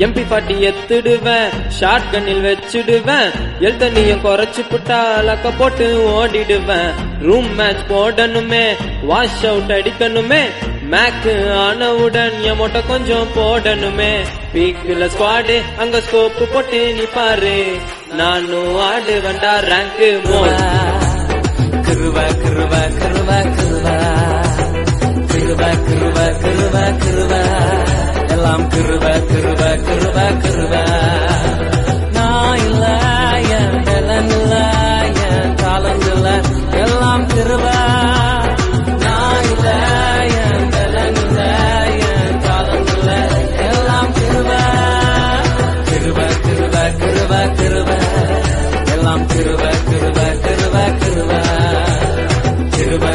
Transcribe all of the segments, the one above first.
MP40 எத்துடுவேன், short கண்ணில் வச்சிடுவேன், எழுத்தண்ணியும் குறைச்சு புட்டா லக்க போட்டு ஓடிடுவேன். ரூம் மேட்ச் போடணுமே, வாஷ் அவுட் அடிக்கணுமே, மேக்கு ஆனவுடன் என் மொட்டை கொஞ்சம் போடணுமே. பீக்குல ஸ்குவாடு அங்க ஸ்கோப்பு போட்டு நீ பாரு, நானும் ஆடு வேண்டா ரேங்க் மோட். கிருவ கிருவ கிருவ கிருவ கிருவ கிருவ கிருவ கிருவ எல்லாம் கிருவ கிருவ கிருவ கிருவ. நான் இல்ல என் பலன் இல்ல என் காலம் இல்ல எல்லாம் கிருவ. நான் இல்ல என் பலன் இல்ல என் காலம் இல்ல எல்லாம் கிருவ. கிருவ கிருவ கிருவ கிருவ எல்லாம் கிருவ கிருவ கிருவ கிருவ கிருவ.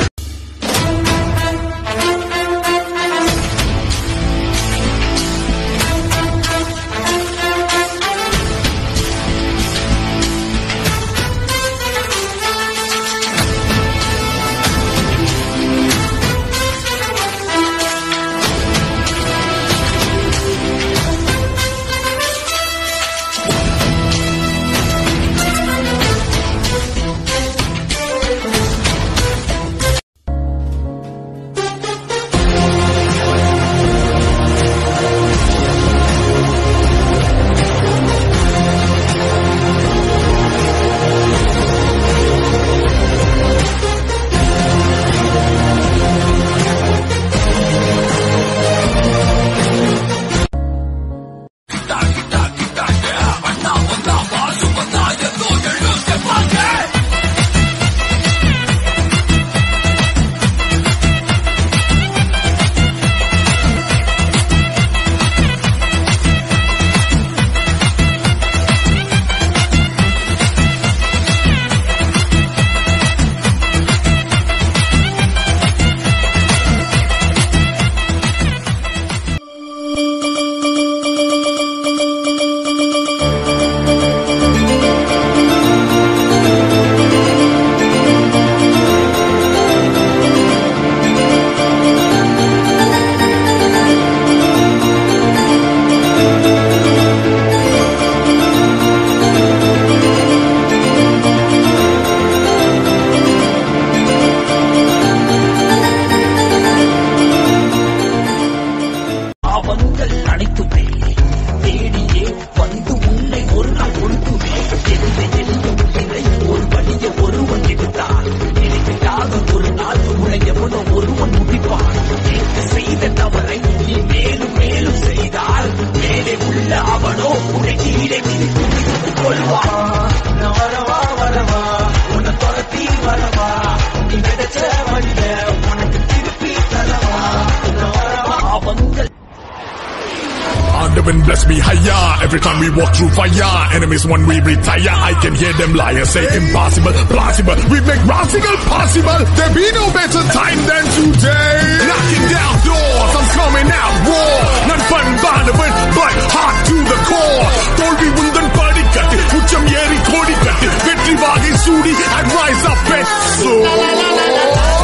Bless me higher every time we walk through fire. Enemies when we retire, I can hear them liars say impossible, plausible. We make radical possible. There be no better time than today. Knocking down doors, I'm coming out raw. Not fun barnable, but hard to the core. Tolvi undan padikattu, ucham yeri kodikattu, vetri vagai sudi and rise up and soar.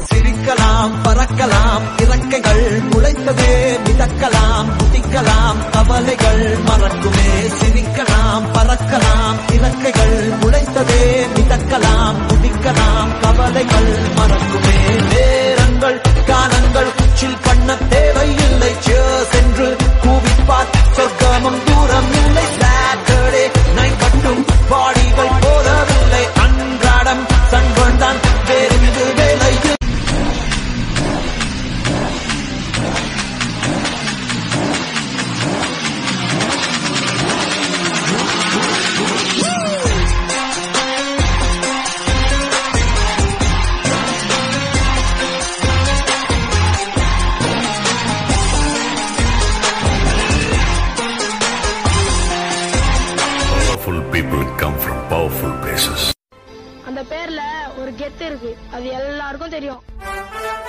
சிரிக்கலாம் பறக்கலாம் இறக்கைகள் முளைத்ததே மிதக்கலாம் குதிக்கலாம் கவலைகள் மறக்குமே. சிரிக்கலாம் பறக்கலாம் இறக்கைகள் முளைத்ததே மிதக்கலாம் குதிக்கலாம் கவலைகள் மறக்குமே. நேரங்கள் காலங்கள் உச்சில் பண்ண தேவையில்லை, சென்று கூவிப்பார் சொர்க்கமும் தூரம் இல்லை. சாட்டர்டே நைட் மட்டும் பாடிகள் போதவில்லை, அன்றாடம் சண்பன் தான் வேறு வேலை. people come from powerful places. அந்த பேர்ல ஒரு கெத்து இருக்கு, அது எல்லாருக்கும் தெரியும்.